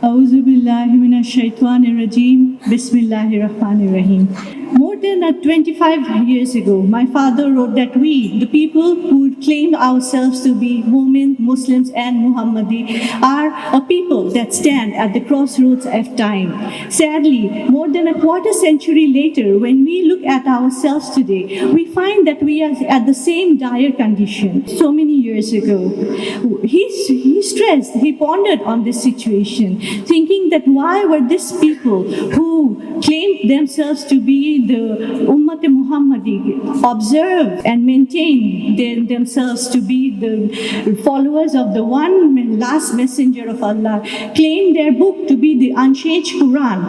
A'udhu billahi minash shaitanir rajeem. Bismillahir rahmanir rahim. More than 25 years ago, my father wrote that we, the people who claim ourselves to be Mu'min, Muslims and Muhammadi, are a people that stand at the crossroads of time. Sadly, more than a quarter century later, when we look at ourselves today, we find that we are at the same dire condition so many years ago. He stressed, he pondered on this situation, thinking that why were these people who claimed themselves to be the Ummut Muhammadi observe and maintain themselves to be the followers of the one last messenger of Allah, claim their book to be the unchanged Quran,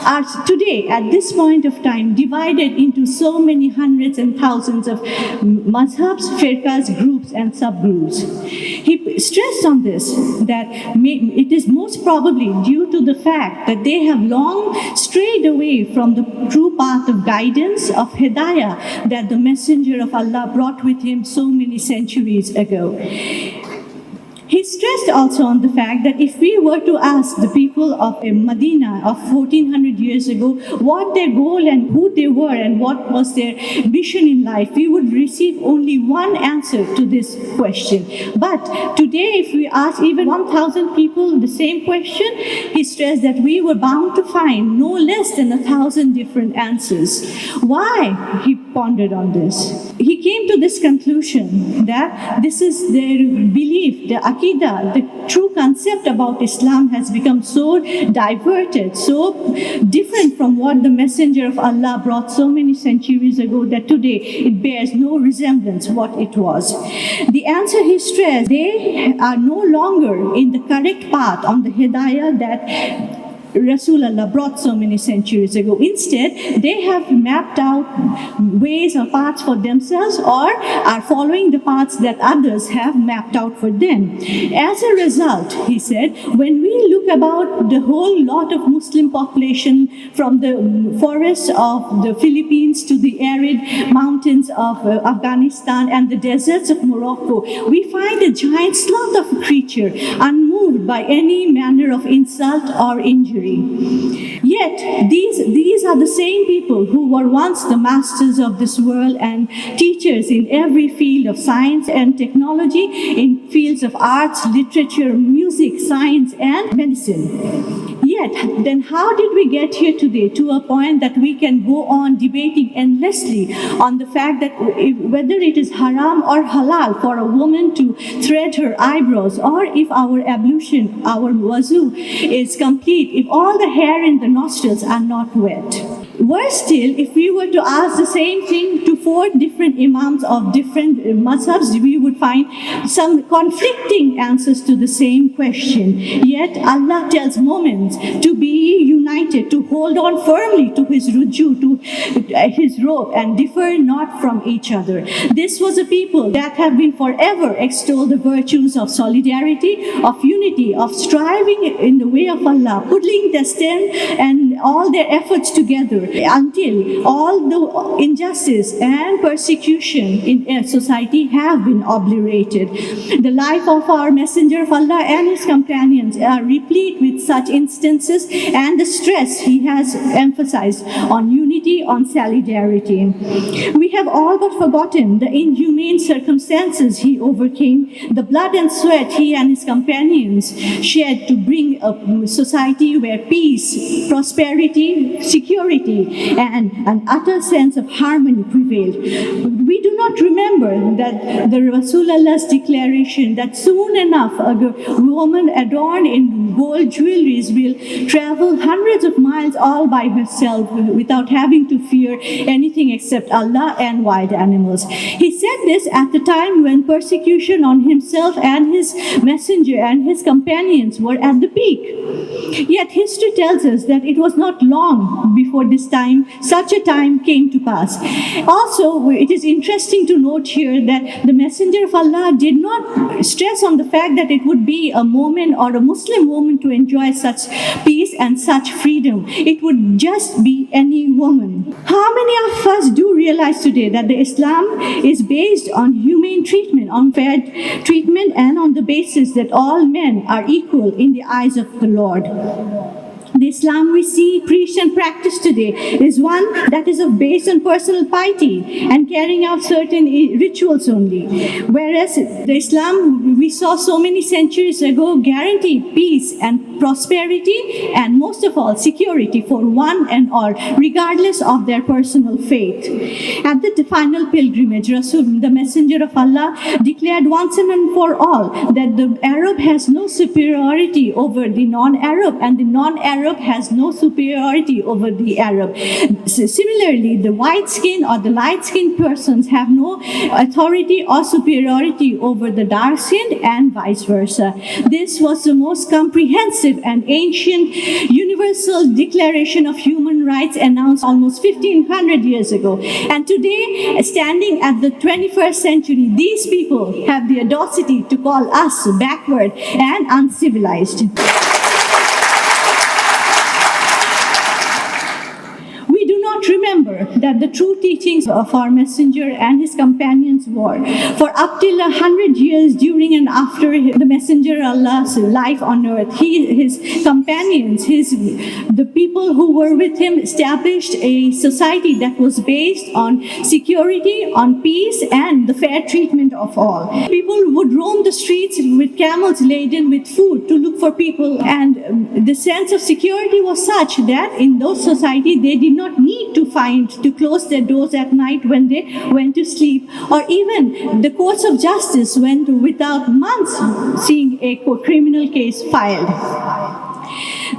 are today at this point of time divided into so many hundreds and thousands of mazhabs, firqas, groups and subgroups. He stressed on this, that it is most probably due to the fact that they have long strayed away from the true path of guidance, of hidayah, that the Messenger of Allah brought with him so many centuries ago. He stressed also on the fact that if we were to ask the people of Medina of 1400 years ago what their goal and who they were and what was their mission in life, we would receive only one answer to this question. But today, if we ask even 1,000 people the same question, he stressed that we were bound to find no less than 1,000 different answers. Why? He pondered on this. He came to this conclusion that this is their belief, the Aqidah, the true concept about Islam has become so diverted, so different from what the Messenger of Allah brought so many centuries ago that today it bears no resemblance what it was. The answer he stressed, they are no longer in the correct path on the hidayah that Rasulullah brought so many centuries ago. Instead, they have mapped out ways or paths for themselves or are following the paths that others have mapped out for them. As a result, he said, when we look about the whole lot of Muslim population from the forests of the Philippines to the arid mountains of Afghanistan and the deserts of Morocco, we find a giant sloth of a creature, unmoved by any manner of insult or injury. Yet, these are the same people who were once the masters of this world and teachers in every field of science and technology, in fields of arts, literature, music, science, and medicine. Yet, then how did we get here today to a point that we can go on debating endlessly on the fact that whether it is haram or halal for a woman to thread her eyebrows, or if our ablution, our wuzu is complete, if all the hair in the nostrils are not wet. Worse still, if we were to ask the same thing to 4 different imams of different mazhabs, we would find some conflicting answers to the same question. Yet Allah tells moments to be united, to hold on firmly to his ruju, to his rope, and differ not from each other. This was a people that have been forever extol the virtues of solidarity, of unity, of striving in the way of Allah, putting their strength and all their efforts together until all the injustice and persecution in society have been obliterated. The life of our Messenger of Allah and his companions are replete with such instances, and the stress he has emphasized on unity, on solidarity. We have all but forgotten the inhumane circumstances he overcame, the blood and sweat he and his companions shed to bring a society where peace, prosperity, security, and an utter sense of harmony prevailed. We do not remember that the Rasulullah's declaration that soon enough a woman adorned in gold jewelries will travel hundreds of miles all by herself without having to fear anything except Allah and wild animals. He said this at the time when persecution on himself and his messenger and his companions were at the peak. Yet history tells us that it was not long before this time, such a time came to pass. Also, it is interesting interesting to note here that the Messenger of Allah did not stress on the fact that it would be a moment or a Muslim woman to enjoy such peace and such freedom. It would just be any woman. How many of us do realize today that the Islam is based on humane treatment, on fair treatment, and on the basis that all men are equal in the eyes of the Lord? The Islam we see preached and practiced today is one that is based on personal piety and carrying out certain rituals only. Whereas the Islam we saw so many centuries ago guaranteed peace and prosperity and most of all security for one and all, regardless of their personal faith. At the final pilgrimage, Rasul, the Messenger of Allah, declared once and for all that the Arab has no superiority over the non-Arab and the non-Arab has no superiority over the Arab. Similarly, the white skin or the light skinned persons have no authority or superiority over the dark skinned and vice versa. This was the most comprehensive and ancient universal declaration of human rights announced almost 1500 years ago. And today, standing at the 21st century, these people have the audacity to call us backward and uncivilized. Remember that the true teachings of our messenger and his companions were for up till 100 years during and after the messenger Allah's life on earth. His companions, the people who were with him established a society that was based on security, on peace, and the fair treatment of all. People would roam the streets with camels laden with food to look for people, and the sense of security was such that in those societies they did not need to close their doors at night when they went to sleep, or even the courts of justice went without months seeing a criminal case filed.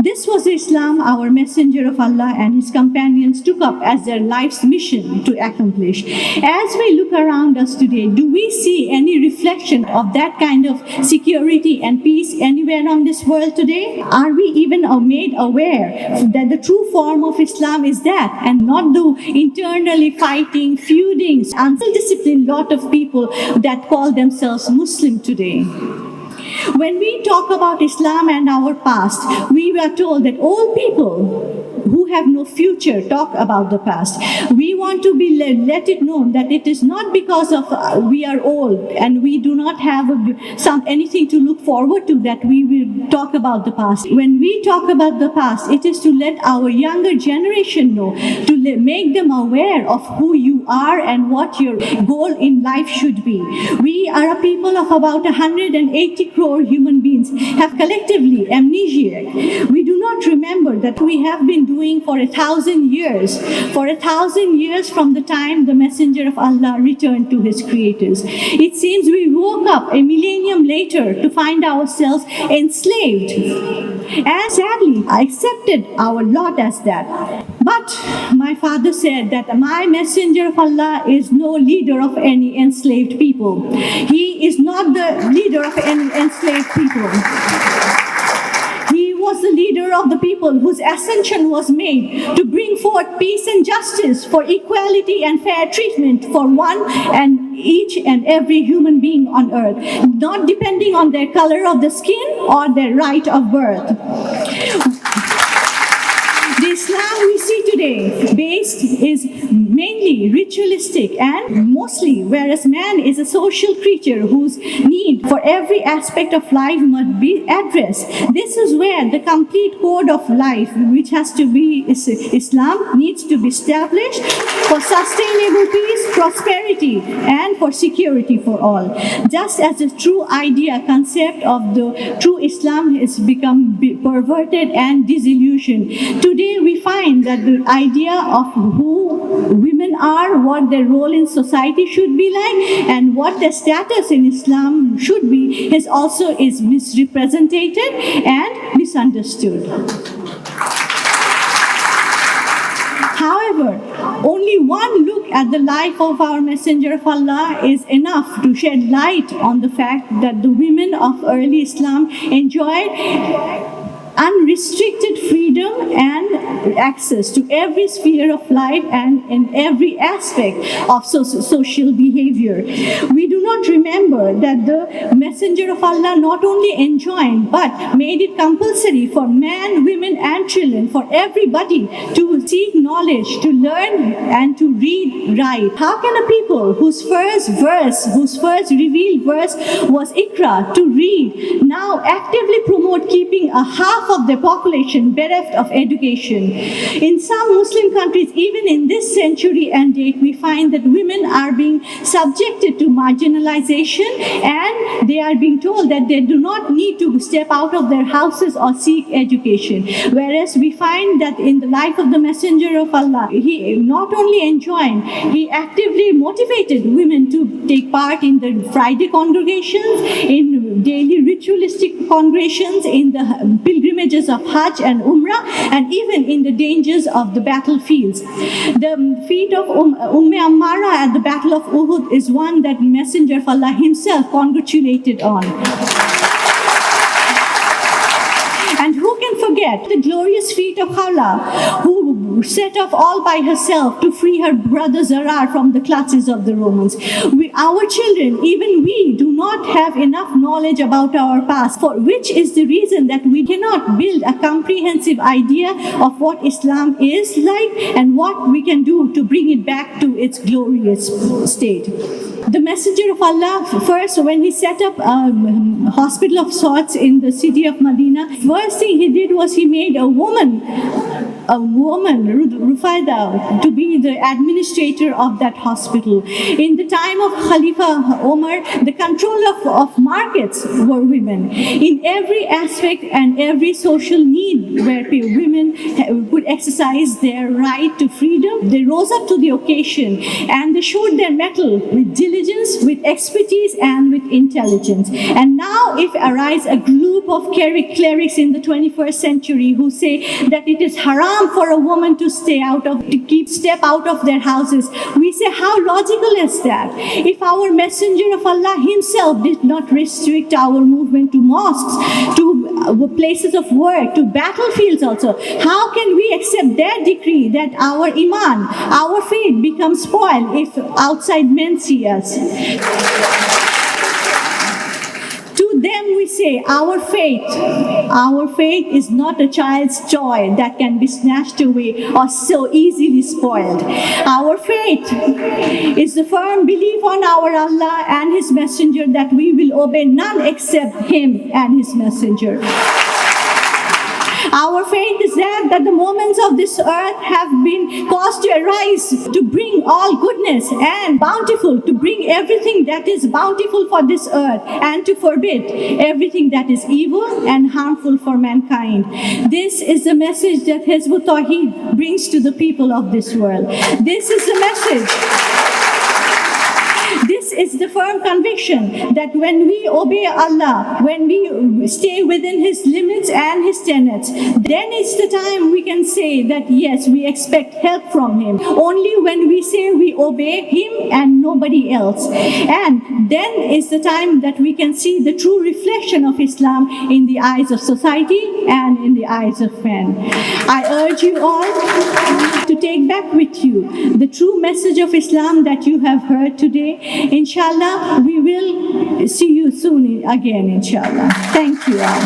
This was Islam our Messenger of Allah and his companions took up as their life's mission to accomplish. As we look around us today, do we see any reflection of that kind of security and peace anywhere on this world today? Are we even made aware that the true form of Islam is that and not the internally fighting, feuding, undisciplined lot of people that call themselves Muslim today? When we talk about Islam and our past, we were told that all people who have no future talk about the past. We want to be let it known that it is not because of we are old and we do not have anything to look forward to that we will talk about the past. When we talk about the past, it is to let our younger generation know, to make them aware of who you are and what your goal in life should be. We are a people of about 180 crore human beings, have collectively amnesia. We do not remember that we have been doing for 1,000 years, from the time the Messenger of Allah returned to his creators. It seems we woke up a millennium later to find ourselves enslaved, and sadly accepted our lot as that. But my father said that my Messenger of Allah is no leader of any enslaved people. He is not the leader of any enslaved people. He was the leader of the people whose ascension was made to bring forth peace and justice, for equality and fair treatment for one and each and every human being on earth, not depending on their color of the skin or their right of birth. The Islam we see today based is mainly ritualistic and mostly, whereas man is a social creature whose need for every aspect of life must be addressed. This is where the complete code of life, which has to be Islam, needs to be established for sustainable peace, prosperity, and for security for all. Just as the true idea, concept of the true Islam has become perverted and disillusioned. Today we find that the idea of who women are, what their role in society should be like, and what their status in Islam should be is misrepresented and misunderstood. However, only one look at the life of our Messenger of Allah is enough to shed light on the fact that the women of early Islam enjoyed unrestricted freedom and access to every sphere of life and in every aspect of social behavior. We do not remember that the Messenger of Allah not only enjoined but made it compulsory for men, women and children, for everybody to seek knowledge, to learn and to read, write. How can a people whose first revealed verse was Iqra, to read, now actively promote keeping a half of their population bereft of education? In some Muslim countries, even in this century and date, we find that women are being subjected to marginalization, and they are being told that they do not need to step out of their houses or seek education. Whereas we find that in the life of the Messenger of Allah, he not only enjoined, he actively motivated women to take part in the Friday congregations, in daily ritualistic congregations, in the pilgrimages of Hajj and Umrah, and even in the dangers of the battlefields. The feat of Ammara at the Battle of Uhud is one that Messenger of Allah himself congratulated on. And who can forget the glorious feat of Khawla, who set off all by herself to free her brother Zarar from the clutches of the Romans. Our children, even we, do not have enough knowledge about our past, for which is the reason that we cannot build a comprehensive idea of what Islam is like and what we can do to bring it back to its glorious state. The Messenger of Allah, first, when he set up a hospital of sorts in the city of Medina, first thing he did was he made a woman, Rufaida, to be the administrator of that hospital. In the time of Khalifa Omar, the control of markets were women. In every aspect and every social need where women could exercise their right to freedom, they rose up to the occasion and they showed their mettle with diligence, with expertise and with intelligence. And now if arise a group of clerics in the 21st century who say that it is haram for a woman to step out of their houses, we say, how logical is that? If our Messenger of Allah himself did not restrict our movement to mosques, to places of work, to battlefields also, how can we accept their decree that our iman, our faith becomes spoiled if outside men see us? To them we say, our faith is not a child's toy that can be snatched away or so easily spoiled. Our faith is the firm belief on our Allah and His Messenger that we will obey none except Him and His Messenger. Our faith is that the moments of this earth have been caused to arise to bring all goodness and bountiful, to bring everything that is bountiful for this earth and to forbid everything that is evil and harmful for mankind. This is the message that Hezbut Tawheed brings to the people of this world. This is the message. This is the firm conviction that when we obey Allah, when we stay within His limits and His tenets, then it's the time we can say that yes, we expect help from Him. Only when we say we obey Him and nobody else. And then is the time that we can see the true reflection of Islam in the eyes of society and in the eyes of men. I urge you all to take back with you the true message of Islam that you have heard today. Inshallah, we will see you soon again, inshallah. Thank you all.